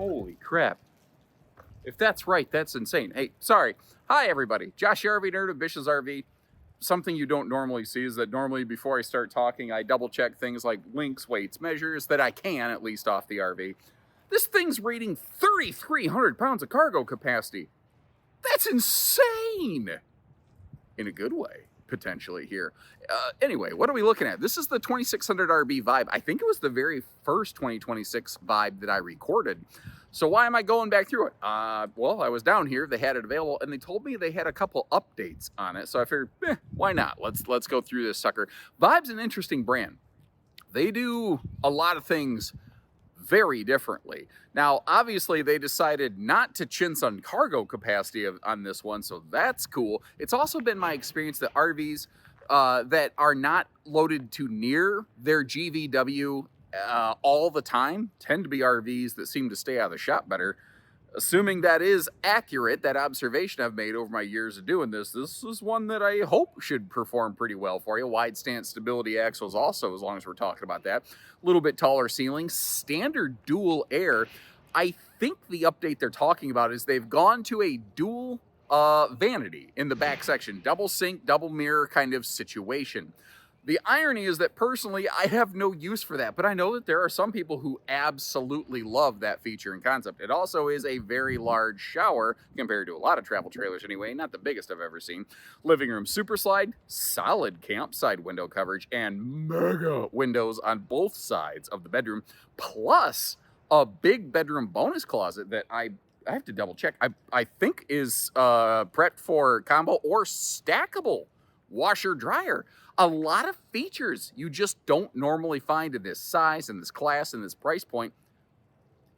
Holy crap. If that's right, that's insane. Hey, sorry. Hi, everybody. Josh, the RV nerd of Bish's RV. Something you don't normally see is that normally before I start talking, I double check things like links, weights, measures that I can, at least off the RV. This thing's rating 3,300 pounds of cargo capacity. That's insane! In a good way, potentially here. Anyway, what are we looking at? This is the 2600 RB Vibe. I think it was the very first 2026 Vibe that I recorded. So why am I going back through it? Well, I was down here, they had it available, and they told me they had a couple updates on it. So I figured, why not? Let's go through this sucker. Vibe's an interesting brand. They do a lot of things very differently. Now, obviously, they decided not to chintz on cargo capacity on this one, so that's cool. It's also been my experience that RVs that are not loaded to near their GVW all the time tend to be RVs that seem to stay out of the shop better. Assuming that is accurate, that observation I've made over my years of doing this is one that I hope should perform pretty well for you. Wide stance stability axles also, as long as we're talking about that. A little bit taller ceiling, standard dual air. I think the update they're talking about is they've gone to a dual vanity in the back section. Double sink, double mirror kind of situation. The irony is that personally, I have no use for that, but I know that there are some people who absolutely love that feature and concept. It also is a very large shower compared to a lot of travel trailers anyway, not the biggest I've ever seen. Living room super slide, solid campside window coverage, and mega windows on both sides of the bedroom, plus a big bedroom bonus closet that I have to double check. I think is prepped for combo or stackable washer dryer. A lot of features you just don't normally find in this size, in this class, in this price point.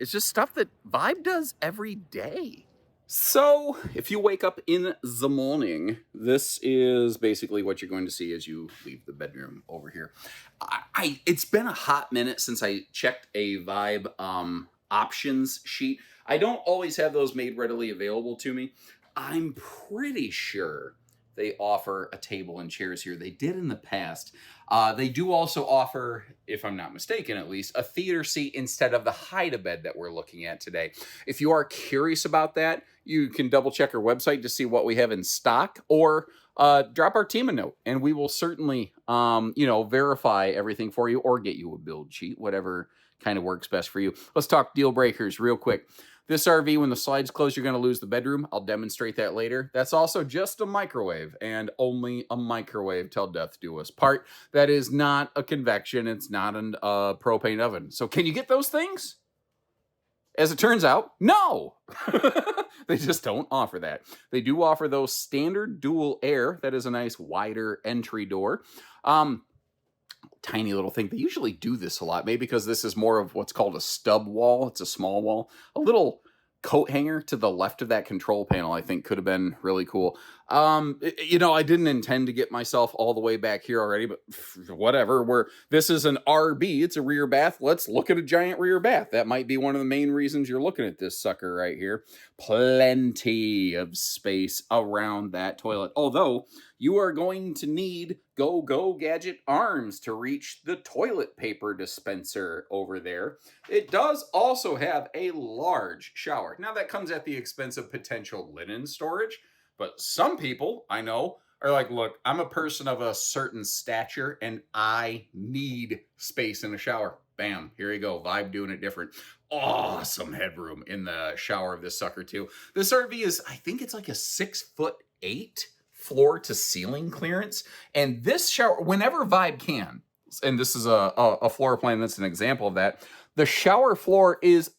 It's just stuff that Vibe does every day. So if you wake up in the morning, this is basically what you're going to see as you leave the bedroom over here. It's been a hot minute since I checked a Vibe options sheet. I don't always have those made readily available to me. I'm pretty sure they offer a table and chairs here. They did in the past. They do also offer, if I'm not mistaken at least, a theater seat instead of the hide-a-bed that we're looking at today. If you are curious about that, you can double check our website to see what we have in stock, or drop our team a note, and we will certainly verify everything for you or get you a build sheet, whatever kind of works best for you. Let's talk deal breakers real quick. This RV, when the slides close, you're going to lose the bedroom. I'll demonstrate that later. That's also just a microwave, and only a microwave till death do us part. That is not a convection. It's not a propane oven. So can you get those things? As it turns out, no. They just don't offer that. They do offer those standard dual air. That is a nice wider entry door. Tiny little thing. They usually do this a lot, maybe because this is more of what's called a stub wall. It's a small wall. A little coat hanger to the left of that control panel, I think, could have been really cool. I didn't intend to get myself all the way back here already, but whatever. This is an RB. It's a rear bath. Let's look at a giant rear bath. That might be one of the main reasons you're looking at this sucker right here. Plenty of space around that toilet. Although you are going to need go gadget arms to reach the toilet paper dispenser over there. It does also have a large shower. Now that comes at the expense of potential linen storage, but some people I know are like, look, I'm a person of a certain stature and I need space in a shower. Bam, here you go. Vibe doing it different. Awesome headroom in the shower of this sucker too. This RV is, I think it's like a 6'8" floor to ceiling clearance. And this shower, whenever Vibe can, and this is a floor plan that's an example of that, the shower floor is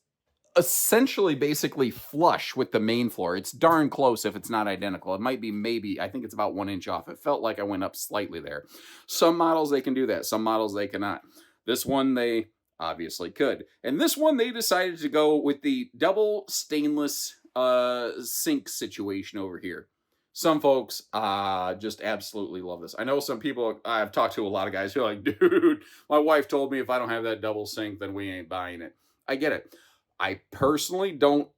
essentially basically flush with the main floor. It's darn close if it's not identical. It might be maybe, I think it's about 1 inch off. It felt like I went up slightly there. Some models they can do that. Some models they cannot. This one they obviously could. And this one they decided to go with the double stainless sink situation over here. Some folks just absolutely love this. I know some people, I've talked to a lot of guys who are like, dude, my wife told me if I don't have that double sink, then we ain't buying it. I get it. I personally don't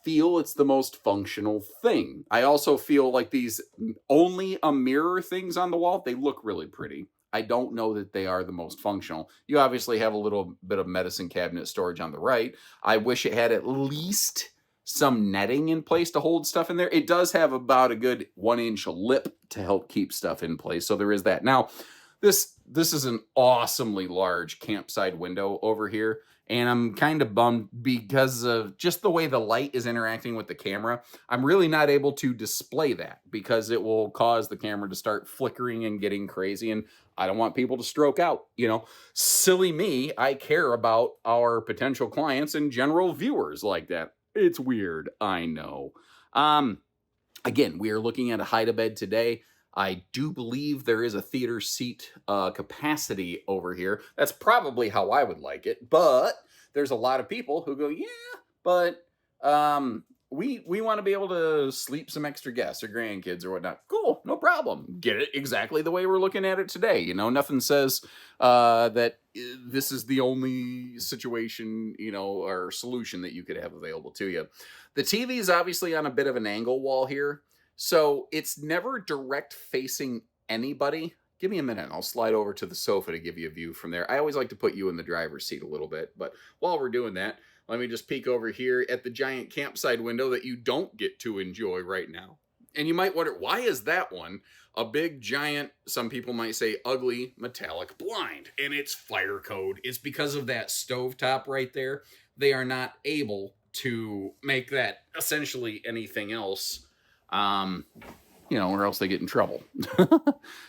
feel it's the most functional thing. I also feel like these only a mirror things on the wall, they look really pretty. I don't know that they are the most functional. You obviously have a little bit of medicine cabinet storage on the right. I wish it had at least some netting in place to hold stuff in there. It does have about a good 1-inch lip to help keep stuff in place. So there is that. Now, this is an awesomely large campsite window over here. And I'm kind of bummed because of just the way the light is interacting with the camera. I'm really not able to display that because it will cause the camera to start flickering and getting crazy. And I don't want people to stroke out. You know, silly me, I care about our potential clients and general viewers like that. It's weird, I know. Again, we are looking at a hide-a-bed today. I do believe there is a theater seat capacity over here. That's probably how I would like it, but there's a lot of people who go, yeah, but we want to be able to sleep some extra guests or grandkids or whatnot. Cool, no problem. Get it exactly the way we're looking at it today. You know, nothing says that this is the only situation, you know, or solution that you could have available to you. The TV is obviously on a bit of an angle wall here. So it's never direct facing anybody. Give me a minute and I'll slide over to the sofa to give you a view from there. I always like to put you in the driver's seat a little bit, but while we're doing that, let me just peek over here at the giant campsite window that you don't get to enjoy right now. And you might wonder, why is that one a big, giant, some people might say ugly, metallic blind? And it's fire code. It's because of that stovetop right there. They are not able to make that essentially anything else. You know, or else they get in trouble.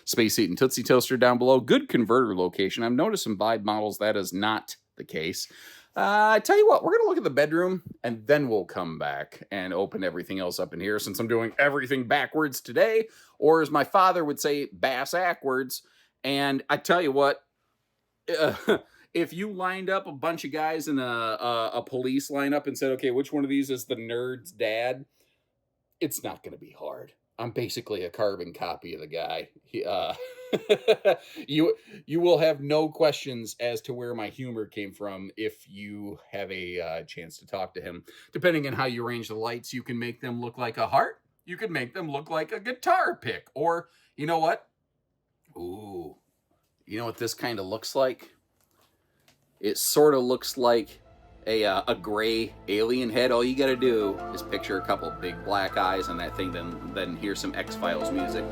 Space Heat and Tootsie Toaster down below. Good converter location. I've noticed some Vibe models that is not the case. I tell you what, we're going to look at the bedroom and then we'll come back and open everything else up in here since I'm doing everything backwards today, or as my father would say, bass-ackwards. And I tell you what, if you lined up a bunch of guys in a police lineup and said, okay, which one of these is the nerd's dad? It's not going to be hard. I'm basically a carbon copy of the guy. You will have no questions as to where my humor came from if you have a chance to talk to him. Depending on how you arrange the lights, you can make them look like a heart. You can make them look like a guitar pick. Or, you know what? Ooh, you know what this kind of looks like? It sort of looks like a gray alien head. All you gotta do is picture a couple big black eyes on that thing, then hear some X-Files music.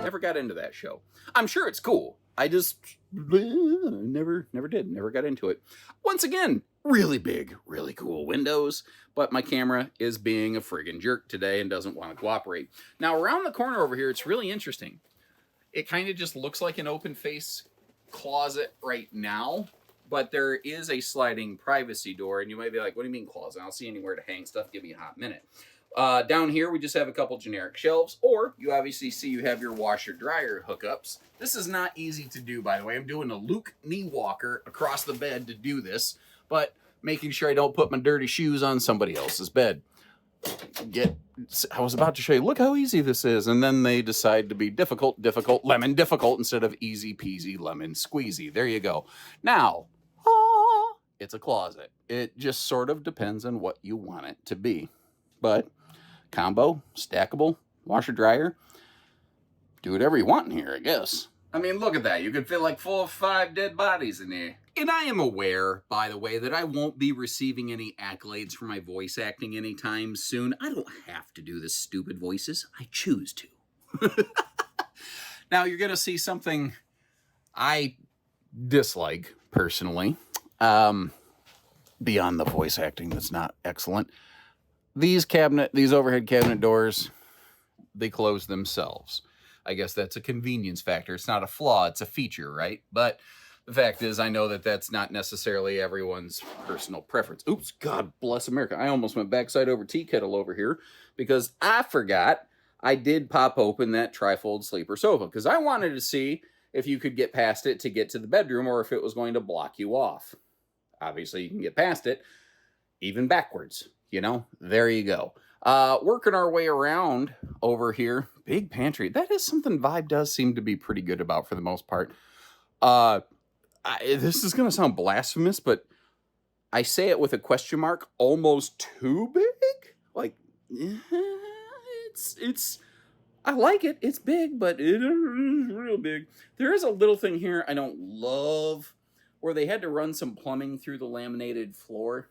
Never got into that show. I'm sure it's cool. I just never got into it. Once again, really big, really cool windows, but my camera is being a friggin' jerk today and doesn't want to cooperate. Now around the corner over here, it's really interesting. It kind of just looks like an open face closet right now, but there is a sliding privacy door, and you might be like, what do you mean closet? I don't see anywhere to hang stuff. Give me a hot minute. Down here, we just have a couple generic shelves, or you obviously see you have your washer dryer hookups. This is not easy to do, by the way. I'm doing a Luke knee walker across the bed to do this, but making sure I don't put my dirty shoes on somebody else's bed. I was about to show you, look how easy this is, and then they decide to be difficult, lemon difficult instead of easy peasy lemon squeezy. There you go. Now, it's a closet. It just sort of depends on what you want it to be. But combo, stackable, washer dryer, do whatever you want in here, I guess. I mean, look at that. You could fit like 4 or 5 dead bodies in here. And I am aware, by the way, that I won't be receiving any accolades for my voice acting anytime soon. I don't have to do the stupid voices. I choose to. Now, you're going to see something I dislike, personally. Beyond the voice acting that's not excellent. These overhead cabinet doors, they close themselves. I guess that's a convenience factor. It's not a flaw, it's a feature, right? But the fact is, I know that that's not necessarily everyone's personal preference. Oops, God bless America. I almost went backside over tea kettle over here because I forgot I did pop open that trifold sleeper sofa because I wanted to see if you could get past it to get to the bedroom or if it was going to block you off. Obviously, you can get past it, even backwards. You know, there you go. Working our way around over here. Big pantry. That is something Vibe does seem to be pretty good about for the most part. This is going to sound blasphemous, but I say it with a question mark. Almost too big? Like, it's I like it. It's big, but it is real big. There is a little thing here I don't love, where they had to run some plumbing through the laminated floor.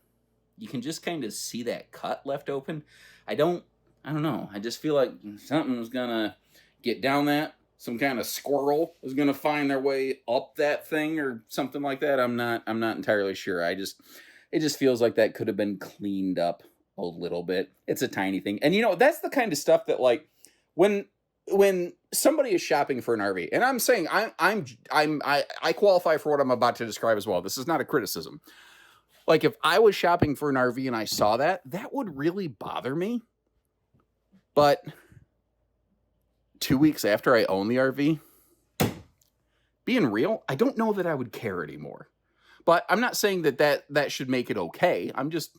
You can just kind of see that cut left open. I don't know. I just feel like something's gonna get down that. Some kind of squirrel is gonna find their way up that thing or something like that. I'm not entirely sure. It just feels like that could have been cleaned up a little bit. It's a tiny thing. And you know, that's the kind of stuff that, like, when somebody is shopping for an RV, and I'm saying I qualify for what I'm about to describe as well. This is not a criticism. Like, if I was shopping for an RV and I saw that would really bother me. But 2 weeks after I own the RV, being real, I don't know that I would care anymore. But I'm not saying that should make it okay. I'm just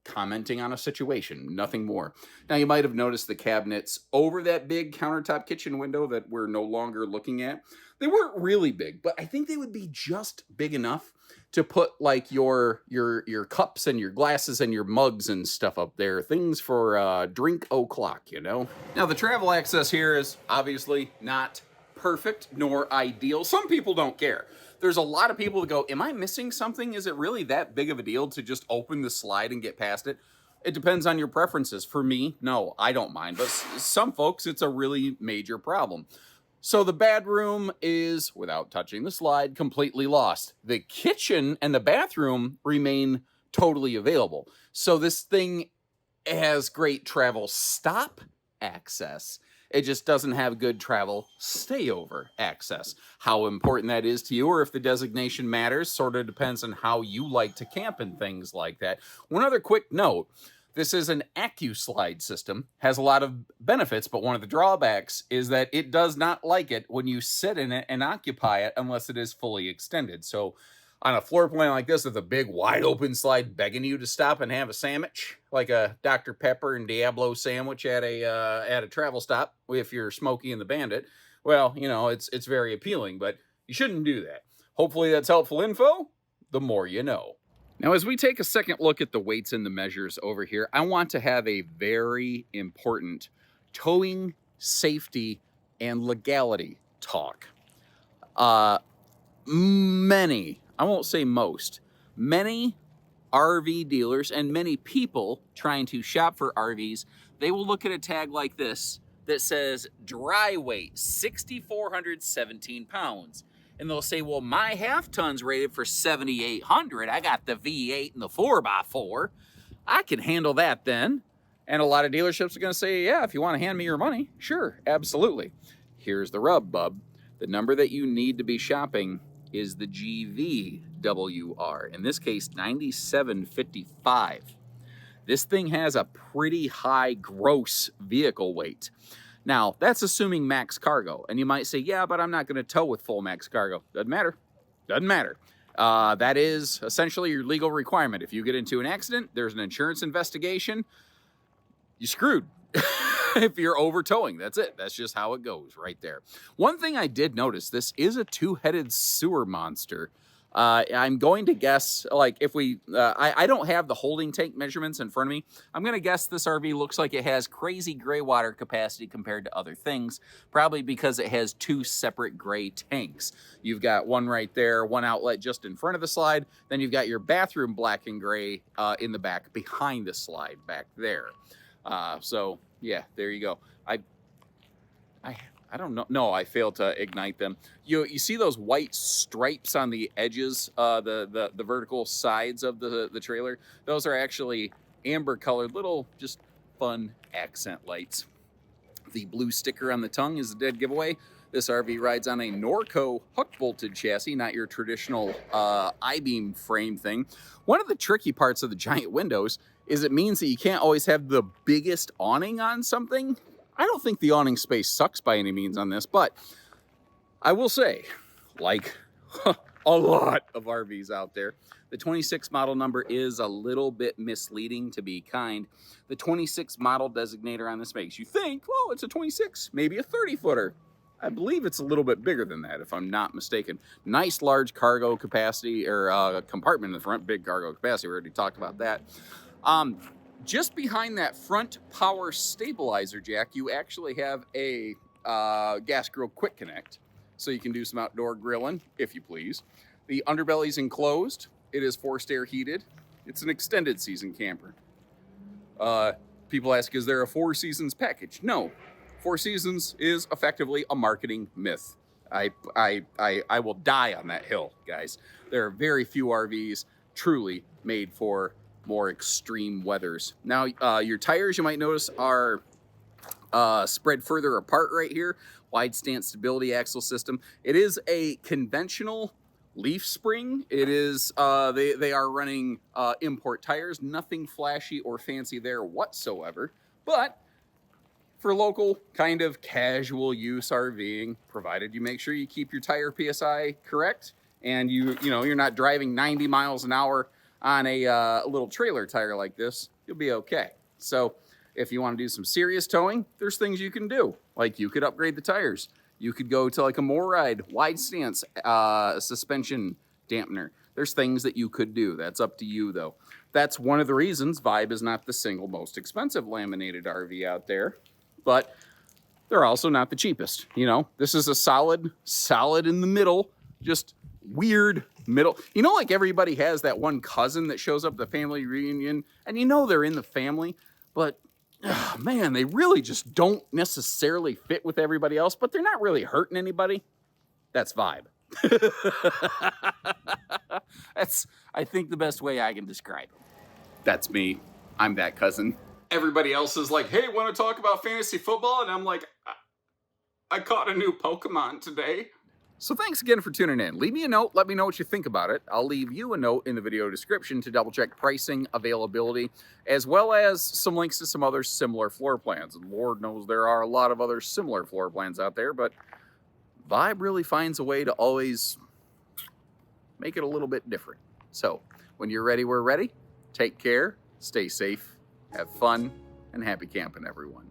commenting on a situation, nothing more. Now, you might have noticed the cabinets over that big countertop kitchen window that we're no longer looking at. They weren't really big, but I think they would be just big enough to put, like, your cups and your glasses and your mugs and stuff up there. Things for drink o'clock, you know? Now, the travel access here is obviously not perfect nor ideal. Some people don't care. There's a lot of people that go, am I missing something? Is it really that big of a deal to just open the slide and get past it? It depends on your preferences. For me, no, I don't mind. But some folks, it's a really major problem. So the bedroom is, without touching the slide, completely lost. The kitchen and the bathroom remain totally available. So this thing has great travel stop access. It just doesn't have good travel stayover access. How important that is to you, or if the designation matters, sort of depends on how you like to camp and things like that. One other quick note. This is an AccuSlide system, has a lot of benefits, but one of the drawbacks is that it does not like it when you sit in it and occupy it unless it is fully extended. So on a floor plan like this with a big wide open slide begging you to stop and have a sandwich, like a Dr. Pepper and Diablo sandwich at a travel stop if you're Smokey and the Bandit, well, you know, it's very appealing, but you shouldn't do that. Hopefully that's helpful info. The more you know. Now, as we take a second look at the weights and the measures over here, I want to have a very important towing, safety, and legality talk. Many, I won't say most, many RV dealers and many people trying to shop for RVs, they will look at a tag like this that says dry weight 6,417 pounds. And they'll say, well, my half ton's rated for 7,800. I got the V8 and the 4x4. I can handle that then. And a lot of dealerships are going to say, yeah, if you want to hand me your money, sure, absolutely. Here's the rub, bub. The number that you need to be shopping is the GVWR. In this case, 9755. This thing has a pretty high gross vehicle weight. Now, that's assuming max cargo. And you might say, yeah, but I'm not going to tow with full max cargo. Doesn't matter. Doesn't matter. That is essentially your legal requirement. If you get into an accident, there's an insurance investigation. You're screwed. If you're over towing, that's it. That's just how it goes right there. One thing I did notice, this is a two-headed sewer monster. I'm going to guess, like, if we, I don't have the holding tank measurements in front of me. I'm going to guess this RV looks like it has crazy gray water capacity compared to other things, probably because it has two separate gray tanks. You've got one right there, one outlet just in front of the slide. Then you've got your bathroom black and gray in the back behind the slide back there. So yeah, there you go. I don't know. No, I failed to ignite them. You see those white stripes on the edges, the vertical sides of the trailer? Those are actually amber colored little just fun accent lights. The blue sticker on the tongue is a dead giveaway. This RV rides on a Norco hook bolted chassis, not your traditional I-beam frame thing. One of the tricky parts of the giant windows is it means that you can't always have the biggest awning on something. I don't think the awning space sucks by any means on this, but I will say, like a lot of RVs out there, the 26 model number is a little bit misleading, to be kind. The 26 model designator on this makes you think, well, it's a 26, maybe a 30-footer. I believe it's a little bit bigger than that, if I'm not mistaken. Nice large cargo capacity, or compartment in the front, big cargo capacity. We already talked about that. Just behind that front power stabilizer jack, you actually have a gas grill quick connect, so you can do some outdoor grilling, if you please. The underbelly's enclosed. It is forced air heated. It's an extended season camper. People ask, is there a 4 seasons package? No. 4 seasons is effectively a marketing myth. I will die on that hill, guys. There are very few RVs truly made for more extreme weathers. Now, your tires, you might notice, are spread further apart right here. Wide stance stability axle system. It is a conventional leaf spring. It is, they are running import tires. Nothing flashy or fancy there whatsoever. But for local kind of casual use RVing, provided you make sure you keep your tire PSI correct, and you're not driving 90 miles an hour on a little trailer tire like this, you'll be okay. So if you want to do some serious towing, there's things you can do. Like you could upgrade the tires. You could go to like a MORryde wide stance suspension dampener. There's things that you could do. That's up to you though. That's one of the reasons Vibe is not the single most expensive laminated RV out there, but they're also not the cheapest. You know, this is a solid in the middle, just weird middle. You know, like everybody has that one cousin that shows up at the family reunion and you know they're in the family, but man, they really just don't necessarily fit with everybody else, but they're not really hurting anybody. That's Vibe. That's, I think, the best way I can describe it. That's me. I'm that cousin. Everybody else is like, hey, want to talk about fantasy football? And I'm like, I caught a new Pokemon today. So thanks again for tuning in. Leave me a note. Let me know what you think about it. I'll leave you a note in the video description to double check pricing, availability, as well as some links to some other similar floor plans. And Lord knows there are a lot of other similar floor plans out there, but Vibe really finds a way to always make it a little bit different. So when you're ready, we're ready. Take care, stay safe, have fun, and happy camping, everyone.